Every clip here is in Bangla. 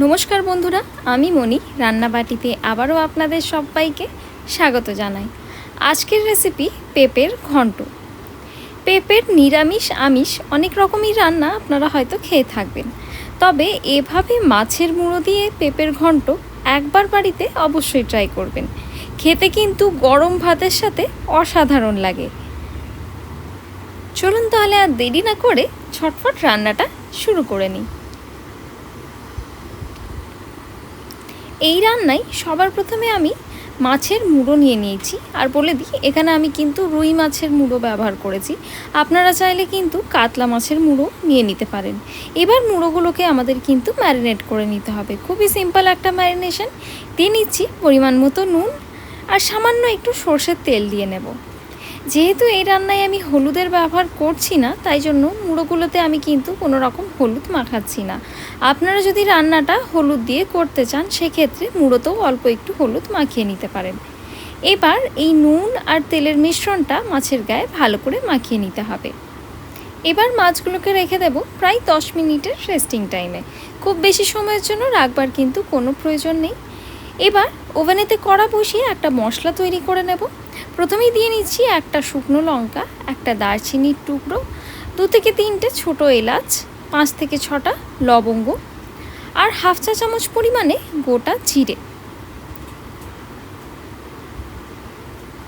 নমস্কার বন্ধুরা, আমি মনি রান্নাবাটিতে আবারও আপনাদের সবাইকে স্বাগত জানাই। আজকের রেসিপি পেঁপের ঘন্ট। পেঁপের নিরামিষ আমিষ অনেক রকমই রান্না আপনারা হয়তো খেয়ে থাকবেন, তবে এভাবে মাছের মুড়ো দিয়ে পেঁপের ঘন্ট একবার বাড়িতে অবশ্যই ট্রাই করবেন। খেতে কিন্তু গরম ভাতের সাথে অসাধারণ লাগে। চলুন তাহলে আর দেরি না করে ঝটফট রান্নাটা শুরু করে নিই। এই রান্নায় সবার প্রথমে আমি মাছের মুড়ো নিয়ে নিয়েছি, আর বলে দিই এখানে আমি কিন্তু রুই মাছের মুড়ো ব্যবহার করেছি। আপনারা চাইলে কিন্তু কাতলা মাছের মুড়ো নিয়ে নিতে পারেন। এবার মুড়োগুলোকে আমাদের কিন্তু ম্যারিনেট করে নিতে হবে। খুবই সিম্পল একটা ম্যারিনেশন। দিয়ে নিচ্ছি পরিমাণ মতো নুন আর সামান্য একটু সর্ষের তেল দিয়ে নেব। যেহেতু এই রান্নায় আমি হলুদের ব্যবহার করছি না, তাই জন্য মুড়োগুলোতে আমি কিন্তু কোনো রকম হলুদ মাখাচ্ছি না। আপনারা যদি রান্নাটা হলুদ দিয়ে করতে চান, সেক্ষেত্রে মুড়োতেও অল্প একটু হলুদ মাখিয়ে নিতে পারেন। এবার এই নুন আর তেলের মিশ্রণটা মাছের গায়ে ভালো করে মাখিয়ে নিতে হবে। এবার মাছগুলোকে রেখে দেব প্রায় 10 মিনিটের রেস্টিং টাইমে। খুব বেশি সময়ের জন্য রাখবার কিন্তু কোনো প্রয়োজন নেই। এবার ওভেনেতে কড়া বসিয়ে একটা মশলা তৈরি করে নেব। প্রথমেই দিয়ে নিচ্ছি একটা শুকনো লঙ্কা, একটা দারচিনির টুকরো, 2 থেকে 3টে ছোটো এলাচ, 5 থেকে 6টা লবঙ্গ আর হাফ চা চামচ পরিমাণে গোটা জিরে।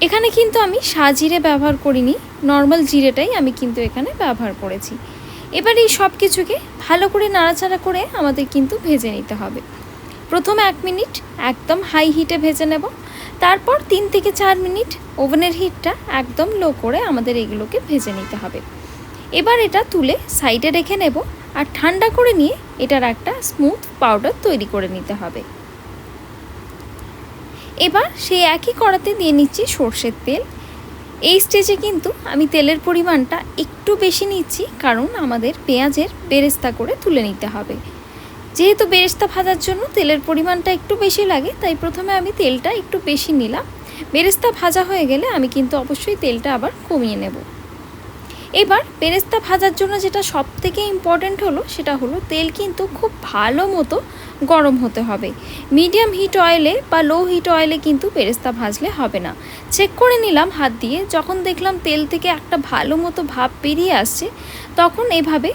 এখানে কিন্তু আমি সাজিরে ব্যবহার করিনি, নর্মাল জিরেটাই আমি কিন্তু এখানে ব্যবহার করেছি। এবার এই সব কিছুকে ভালো করে নাড়াচাড়া করে আমাদের কিন্তু ভেজে নিতে হবে। প্রথমে 1 মিনিট একদম হাই হিটে ভেজে নেব, তারপর 3 থেকে 4 মিনিট ওভেনের হিটটা একদম লো করে আমাদের এগুলোকে ভেজে নিতে হবে। এবার এটা তুলে সাইডে রেখে নেব আর ঠান্ডা করে নিয়ে এটার একটা স্মুথ পাউডার তৈরি করে নিতে হবে। এবার সেই একই কড়াতে দিয়ে নিচ্ছি সর্ষের তেল। এই স্টেজে কিন্তু আমি তেলের পরিমাণটা একটু বেশি নিচ্ছি, কারণ আমাদের পেঁয়াজের বেরেস্তা করে তুলে নিতে হবে। যেহেতু বেরেস্তা ভাজার জন্য তেলের পরিমাণটা একটু বেশি লাগে, তাই প্রথমে আমি তেলটা একটু বেশি নিলাম। বেরেস্তা ভাজা হয়ে গেলে আমি কিন্তু অবশ্যই তেলটা আবার কমিয়ে নেব। এবার বেরেস্তা ভাজার জন্য যেটা সব থেকে ইম্পর্ট্যান্ট হলো, সেটা হলো তেল কিন্তু খুব ভালো মতো গরম হতে হবে। মিডিয়াম হিট অয়েলে বা লো হিট অয়েলে কিন্তু বেরেস্তা ভাজলে হবে না। চেক করে নিলাম হাত দিয়ে, যখন দেখলাম তেল থেকে একটা ভালো মতো ভাপ বেরিয়ে আসছে, তখন এভাবে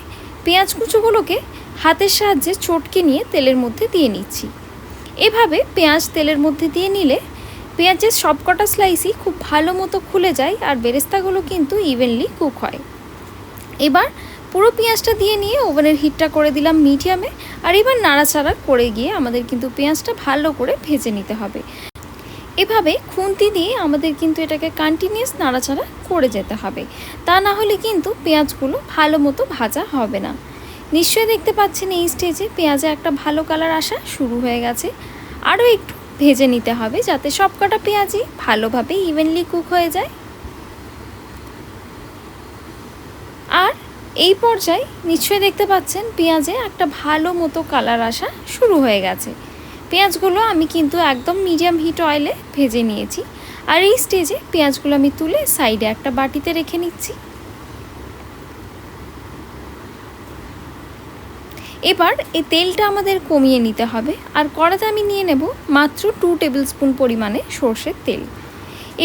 পেঁয়াজ কুচোগুলোকে হাতের সাহায্যে চটকে নিয়ে তেলের মধ্যে দিয়ে নিচ্ছি। এভাবে পেঁয়াজ তেলের মধ্যে দিয়ে নিলে পেঁয়াজের সবকটা স্লাইসই খুব ভালো মতো খুলে যায় আর বেরেস্তাগুলো কিন্তু ইভেনলি কুক হয়। এবার পুরো পেঁয়াজটা দিয়ে নিয়ে ওভেনের হিটটা করে দিলাম মিডিয়ামে, আর এবার নাড়াচাড়া করে গিয়ে আমাদের কিন্তু পেঁয়াজটা ভালো করে ভেজে নিতে হবে। এভাবে খুন্তি দিয়ে আমাদের কিন্তু এটাকে কন্টিনিউয়াস নাড়াচাড়া করে যেতে হবে, তা না হলে কিন্তু পেঁয়াজগুলো ভালো মতো ভাজা হবে না। নিশ্চয়ই দেখতে পাচ্ছেন এই স্টেজে পেঁয়াজে একটা ভালো কালার আসা শুরু হয়ে গেছে। আরও একটু ভেজে নিতে হবে যাতে সবকটা পেঁয়াজই ভালোভাবে ইভেনলি কুক হয়ে যায়। আর এই পর্যায়ে নিশ্চয়ই দেখতে পাচ্ছেন পেঁয়াজে একটা ভালো মতো কালার আসা শুরু হয়ে গেছে। পেঁয়াজগুলো আমি কিন্তু একদম মিডিয়াম হিট অয়েলে ভেজে নিয়েছি। আর এই স্টেজে পেঁয়াজগুলো আমি তুলে সাইডে একটা বাটিতে রেখে নিচ্ছি। এবার এই তেলটা আমাদের কমিয়ে নিতে হবে, আর কড়াতে আমি নিয়ে নেব মাত্র 2 টেবিল স্পুন পরিমাণে সর্ষের তেল।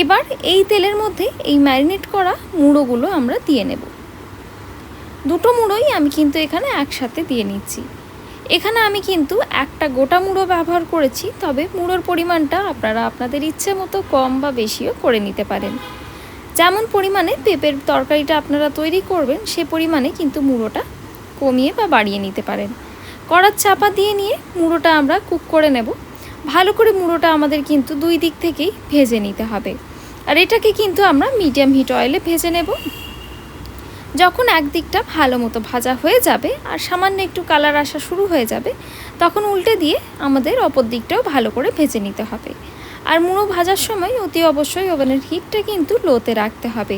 এবার এই তেলের মধ্যে এই ম্যারিনেট করা মুড়োগুলো আমরা দিয়ে নেব। দুটো মুড়োই আমি কিন্তু এখানে একসাথে দিয়ে নিচ্ছি। এখানে আমি কিন্তু একটা গোটা মুড়ো ব্যবহার করেছি, তবে মুড়োর পরিমাণটা আপনারা আপনাদের ইচ্ছে মতো কম বা বেশিও করে নিতে পারেন। যেমন পরিমাণে পেঁপের তরকারিটা আপনারা তৈরি করবেন, সে পরিমাণে কিন্তু মুড়োটা কমিয়ে বা বাড়িয়ে নিতে পারেন। কড়ার চাপা দিয়ে নিয়ে মুড়োটা আমরা কুক করে নেব। ভালো করে মুড়োটা আমাদের কিন্তু 2 দিক থেকেই ভেজে নিতে হবে, আর এটাকে কিন্তু আমরা মিডিয়াম হিট অয়েলে ভেজে নেব। যখন একদিকটা ভালো মতো ভাজা হয়ে যাবে আর সামান্য একটু কালার আসা শুরু হয়ে যাবে, তখন উল্টে দিয়ে আমাদের অপর দিকটাও ভালো করে ভেজে নিতে হবে। আর মুড়ো ভাজার সময় অতি অবশ্যই ওভেনের হিটটা কিন্তু লোতে রাখতে হবে।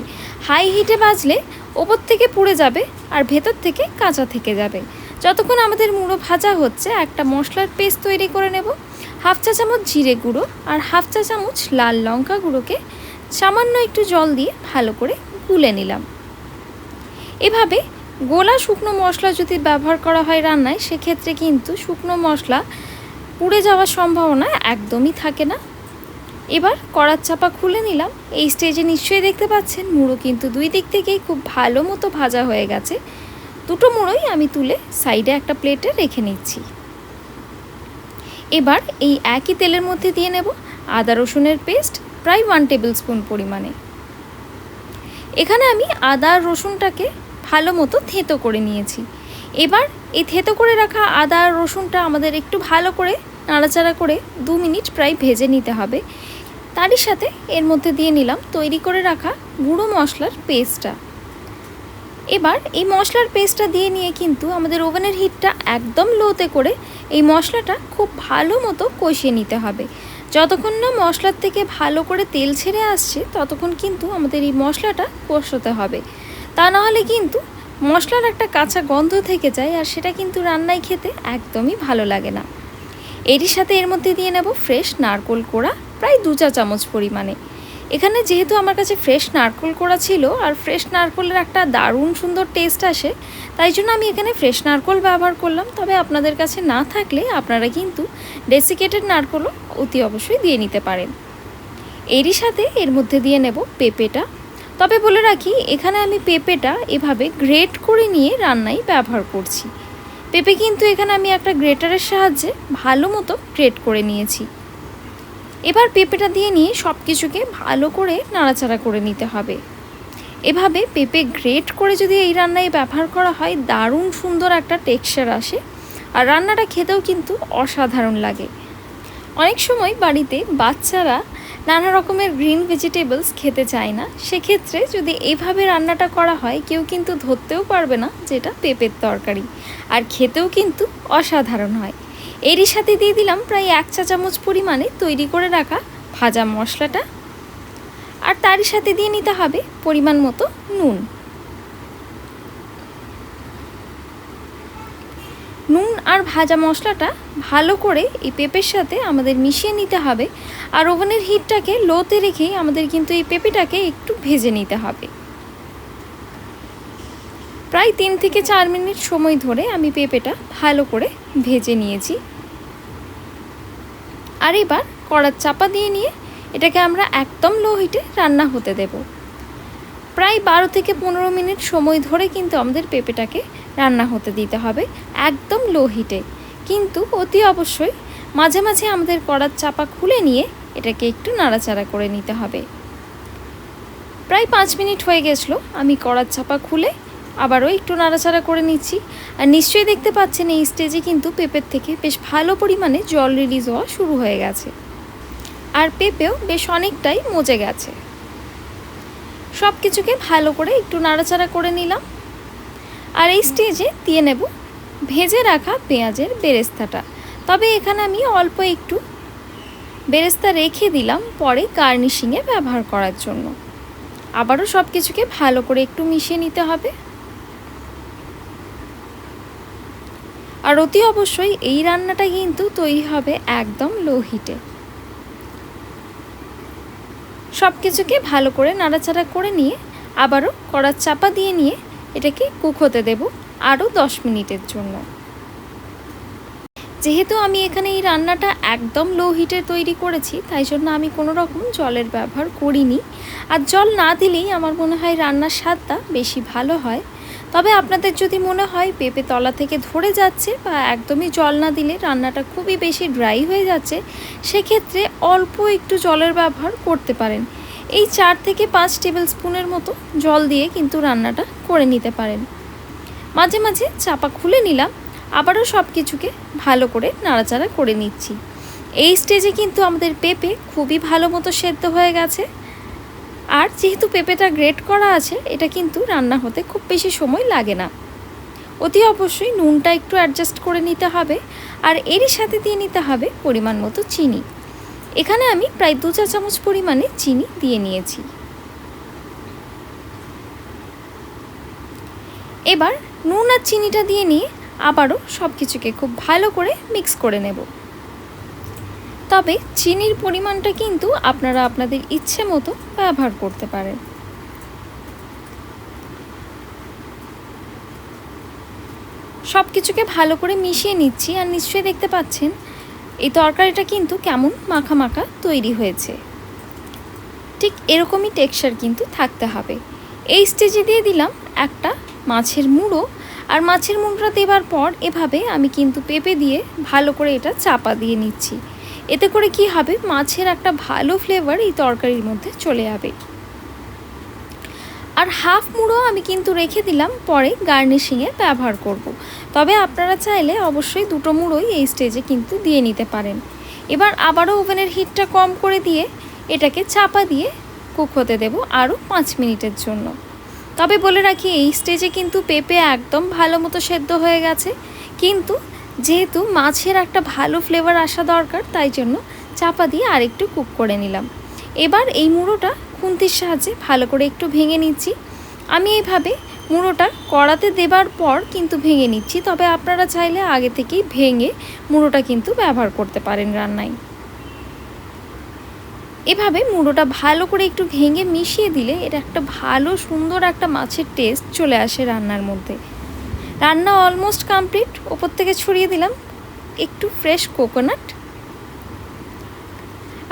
হাই হিটে ভাজলে ওপর থেকে পুড়ে যাবে আর ভেতর থেকে কাঁচা থেকে যাবে। যতক্ষণ আমাদের মুড়ো ভাজা হচ্ছে, একটা মশলার পেস্ট তৈরি করে নেব। হাফ চা চামচ জিরে গুঁড়ো আর হাফ চা চামচ লাল লঙ্কা গুঁড়োকে সামান্য একটু জল দিয়ে ভালো করে গুলে নিলাম। এভাবে গোলা শুকনো মশলা যদি ব্যবহার করা হয় রান্নায়, সেক্ষেত্রে কিন্তু শুকনো মশলা পুড়ে যাওয়ার সম্ভাবনা একদমই থাকে না। এবার কড়ার চাপা খুলে নিলাম। এই স্টেজে নিশ্চয়ই দেখতে পাচ্ছেন মুড়ো কিন্তু দুই দিক থেকেই খুব ভালো মতো ভাজা হয়ে গেছে। দুটো মুড়োই আমি তুলে সাইডে একটা প্লেটে রেখে নিচ্ছি। এবার এই একই তেলের মধ্যে দিয়ে নেব আদা রসুনের পেস্ট প্রায় 1 টেবিল স্পুন পরিমাণে। এখানে আমি আদা আর রসুনটাকে ভালো মতো থেঁতো করে নিয়েছি। এবার এই থেঁতো করে রাখা আদা আর রসুনটা আমাদের একটু ভালো করে নাড়াচাড়া করে 2 মিনিট প্রায় ভেজে নিতে হবে। তারই সাথে এর মধ্যে দিয়ে নিলাম তৈরি করে রাখা গুঁড়ো মশলার পেস্টটা। এবার এই মশলার পেস্টটা দিয়ে নিয়ে কিন্তু আমাদের ওভেনের হিটটা একদম লোতে করে এই মশলাটা খুব ভালো মতো কষিয়ে নিতে হবে। যতক্ষণ না মশলার থেকে ভালো করে তেল ছেড়ে আসছে ততক্ষণ কিন্তু আমাদের এই মশলাটা কষাতে হবে। তা না হলে কিন্তু মশলার একটা কাঁচা গন্ধ থেকে যায়, আর সেটা কিন্তু রান্নায় খেতে একদমই ভালো লাগে না। এরই সাথে এর মধ্যে দিয়ে নেব ফ্রেশ নারকেল কোড়া প্রায় 2 চা চামচ পরিমাণে। এখানে যেহেতু আমার কাছে ফ্রেশ নারকেল কোড়া ছিল আর ফ্রেশ নারকেলের একটা দারুণ সুন্দর টেস্ট আসে, তাই জন্য আমি এখানে ফ্রেশ নারকেল ব্যবহার করলাম। তবে আপনাদের কাছে না থাকলে আপনারা কিন্তু ডেসিকেটেড নারকেলও অতি অবশ্যই দিয়ে নিতে পারেন। এরই সাথে এর মধ্যে দিয়ে নেব পেঁপেটা। তবে বলে রাখি, এখানে আমি পেঁপেটা এভাবে গ্রেট করে নিয়ে রান্নায় ব্যবহার করছি। পেঁপে কিন্তু এখানে আমি একটা গ্রেটারের সাহায্যে ভালো মতো গ্রেট করে নিয়েছি। এবার পেঁপেটা দিয়ে নিয়ে সব কিছুকে ভালো করে নাড়াচাড়া করে নিতে হবে। এভাবে পেঁপে গ্রেট করে যদি এই রান্নায় ব্যবহার করা হয়, দারুণ সুন্দর একটা টেক্সচার আসে, আর রান্নাটা খেতেও কিন্তু অসাধারণ লাগে। অনেক সময় বাড়িতে বাচ্চারা নানা রকমের গ্রিন ভেজিটেবলস খেতে চায় না, সেক্ষেত্রে যদি এইভাবে রান্নাটা করা হয় কেউ কিন্তু ধরতেও পারবে না যেটা পেঁপের তরকারি, আর খেতেও কিন্তু অসাধারণ হয়। এরই সাথে দিয়ে দিলাম প্রায় 1 চা চামচ পরিমাণে তৈরি করে রাখা ভাজা মশলাটা, আর তারই সাথে দিয়ে নিতে হবে পরিমাণ মতো নুন। নুন আর ভাজা মশলাটা ভালো করে এই পেঁপের সাথে আমাদের মিশিয়ে নিতে হবে, আর ওভেনের হিটটাকে লোতে রেখেই আমাদের কিন্তু এই পেঁপেটাকে একটু ভেজে নিতে হবে। প্রায় 3 থেকে 4 মিনিট সময় ধরে আমি পেঁপেটা ভালো করে ভেজে নিয়েছি। আর এবার কড়ার চাপা দিয়ে নিয়ে এটাকে আমরা একদম লো হিটে রান্না হতে দেব। প্রায় 12 থেকে 15 মিনিট সময় ধরে কিন্তু আমাদের পেঁপেটাকে রান্না হতে দিতে হবে একদম লো হিটে। কিন্তু অতি অবশ্যই মাঝে মাঝে আমাদের কড়ার চাপা খুলে নিয়ে এটাকে একটু নাড়াচাড়া করে নিতে হবে। প্রায় 5 মিনিট হয়ে গেছিলো, আমি কড়ার চাপা খুলে আবারও একটু নাড়াচাড়া করে নিচ্ছি। আর নিশ্চয়ই দেখতে পাচ্ছেন এই স্টেজে কিন্তু পেঁপের থেকে বেশ ভালো পরিমাণে জল রিলিজ হওয়া শুরু হয়ে গেছে, আর পেঁপেও বেশ অনেকটাই মজে গেছে। সব কিছুকে ভালো করে একটু নাড়াচাড়া করে নিলাম। আর এই স্টেজে দিয়ে নেব ভেজে রাখা পেঁয়াজের বেরেস্তাটা। তবে এখানে আমি অল্প একটু বেরেস্তা রেখে দিলাম পরে গার্নিশিংয়ে ব্যবহার করার জন্য। আবারও সব কিছুকে ভালো করে একটু মিশিয়ে নিতে হবে। আর অতি অবশ্যই এই রান্নাটা কিন্তু তৈরি হবে একদম লো হিটে। সব কিছুকে ভালো করে নাড়াচাড়া করে নিয়ে আবারও কড়ার চাপা দিয়ে নিয়ে এটাকে কুক হতে দেব আরও 10 মিনিটের জন্য। যেহেতু আমি এখানে এই রান্নাটা একদম লো হিটে তৈরি করেছি, তাই জন্য আমি কোনো রকম জলের ব্যবহার করিনি। আর জল না দিলেই আমার মনে হয় রান্নার স্বাদটা বেশি ভালো হয়। তবে আপনাদের যদি মনে হয় পেঁপে তলা থেকে ধরে যাচ্ছে বা একদমই জল না দিলে রান্নাটা খুবই বেশি ড্রাই হয়ে যাচ্ছে, সেক্ষেত্রে অল্প একটু জলের ব্যবহার করতে পারেন। এই 4 থেকে 5 টেবিল স্পুনের মতো জল দিয়ে কিন্তু রান্নাটা করে নিতে পারেন। মাঝে মাঝে চাপা খুলে নিলাম, আবারও সব কিছুকে ভালো করে নাড়াচাড়া করে নিচ্ছি। এই স্টেজে কিন্তু আমাদের পেঁপে খুবই ভালো মতো সেদ্ধ হয়ে গেছে। আর যেহেতু পেঁপেটা গ্রেট করা আছে, এটা কিন্তু রান্না হতে খুব বেশি সময় লাগে না। অতি অবশ্যই নুনটা একটু অ্যাডজাস্ট করে নিতে হবে, আর এরই সাথে দিয়ে নিতে হবে পরিমাণ মতো চিনি। এখানে আমি প্রায় 2 চা চামচ পরিমাণে চিনি দিয়ে নিয়েছি। এবার নুন আর চিনিটা দিয়ে নিয়ে আবারও সব কিছুকে খুব ভালো করে মিক্স করে নেব। তবে চিনির পরিমাণটা কিন্তু আপনারা আপনাদের ইচ্ছে মতো ব্যবহার করতে পারেন। সব কিছুকে ভালো করে মিশিয়ে নিচ্ছি। আর নিশ্চয়ই দেখতে পাচ্ছেন এই তরকারিটা কিন্তু কেমন মাখা মাখা তৈরি হয়েছে। ঠিক এরকমই টেক্সচার কিন্তু থাকতে হবে। এই স্টেজে দিয়ে দিলাম একটা মাছের মুড়ো। আর মাছের মুড়োটা দেওয়ার পর এভাবে আমি কিন্তু পেঁপে দিয়ে ভালো করে এটা চাপা দিয়ে নিচ্ছি। এতে করে কি হবে, মাছের একটা ভালো ফ্লেভার এই তরকারির মধ্যে চলে যাবে। আর হাফ মুড়ো আমি কিন্তু রেখে দিলাম, পরে গার্নিশিংয়ে ব্যবহার করব। তবে আপনারা চাইলে অবশ্যই দুটো মুড়োই এই স্টেজে কিন্তু দিয়ে নিতে পারেন। এবার আবারও ওভেনের হিটটা কম করে দিয়ে এটাকে চাপা দিয়ে কুক হতে দেব আরও 5 মিনিটের জন্য। তবে বলে রাখি, এই স্টেজে কিন্তু পেঁপে একদম ভালো মতো সেদ্ধ হয়ে গেছে, কিন্তু যেহেতু মাছের একটা ভালো ফ্লেভার আসা দরকার, তাই জন্য চাপা দিয়ে আরেকটু কুক করে নিলাম। এবার এই মুড়োটা খুন্তির সাহায্যে ভালো করে একটু ভেঙে নিচ্ছি। আমি এইভাবে মুড়োটা কড়াতে দেবার পর কিন্তু ভেঙে নিচ্ছি, তবে আপনারা চাইলে আগে থেকেই ভেঙে মুড়োটা কিন্তু ব্যবহার করতে পারেন রান্নায়। এভাবে মুড়োটা ভালো করে একটু ভেঙে মিশিয়ে দিলে এটা একটা ভালো সুন্দর একটা মাছের টেস্ট চলে আসে রান্নার মধ্যে। রান্না অলমোস্ট কমপ্লিট। ওপর থেকে ছড়িয়ে দিলাম একটু ফ্রেশ কোকোনাট।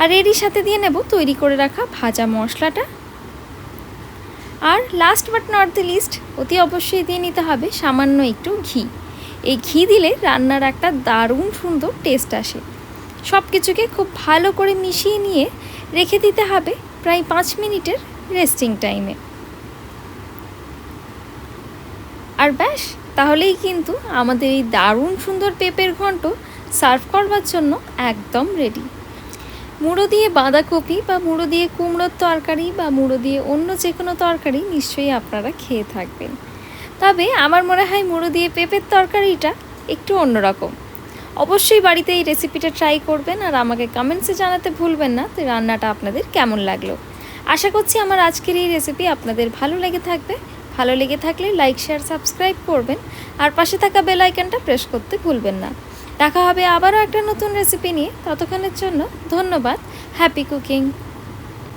আর এরই সাথে দিয়ে নেব তৈরি করে রাখা ভাজা মশলাটা। আর last but not the least, অতি অবশ্যই দিয়ে নিতে হবে সামান্য একটু ঘি। এই ঘি দিলে রান্নার একটা দারুণ সুন্দর টেস্ট আসে। সব কিছুকে খুব ভালো করে মিশিয়ে নিয়ে রেখে দিতে হবে প্রায় 5 মিনিটের রেস্টিং টাইমে। আর ব্যাস, তাহলেই কিন্তু আমাদের এই দারুণ সুন্দর পেঁপের ঘন্ট সার্ভ করবার জন্য একদম রেডি। মুড়ো দিয়ে বাঁধাকপি বা মুড়ো দিয়ে কুমড়োর তরকারি বা মুড়ো দিয়ে অন্য যে কোনো তরকারি নিশ্চয়ই আপনারা খেয়ে থাকবেন। তবে আমার মনে হয় মুড়ো দিয়ে পেঁপের তরকারিটা একটু অন্যরকম। অবশ্যই বাড়িতে এই রেসিপিটা ট্রাই করবেন আর আমাকে কমেন্টসে জানাতে ভুলবেন না তো রান্নাটা আপনাদের কেমন লাগলো। আশা করছি আমার আজকের এই রেসিপি আপনাদের ভালো লেগে থাকবে। ভালো লেগে থাকলে লাইক, শেয়ার, সাবস্ক্রাইব করবেন আর পাশে থাকা বেল আইকনটা প্রেস করতে ভুলবেন না। দেখা হবে আবারও একটা নতুন রেসিপি নিয়ে। ততক্ষণের জন্য ধন্যবাদ। Happy cooking.